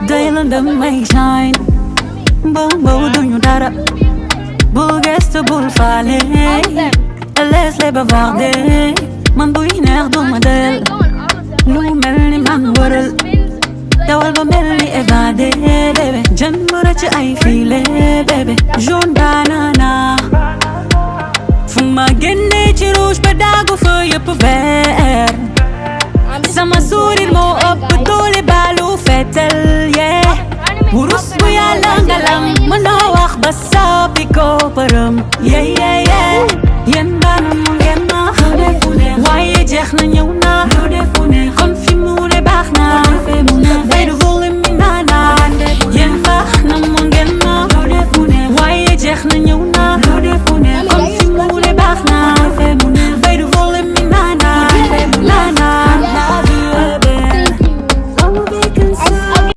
Daylan da may shine Bow duñu dara bul gestu bul faale laisse les bavarder man buy neex duma del lu mel ni man wëral dawal ba mel ni évadé bébé jën bu rëcc ay filet bébé jaune banana fu ma génne ci rouge ba daagu fa yëpp vert sama sourire moo ëpp doole balu fetel yeah wurus bu yàlla ngalam mënoo wax ba soppi ko përëm yeah yeah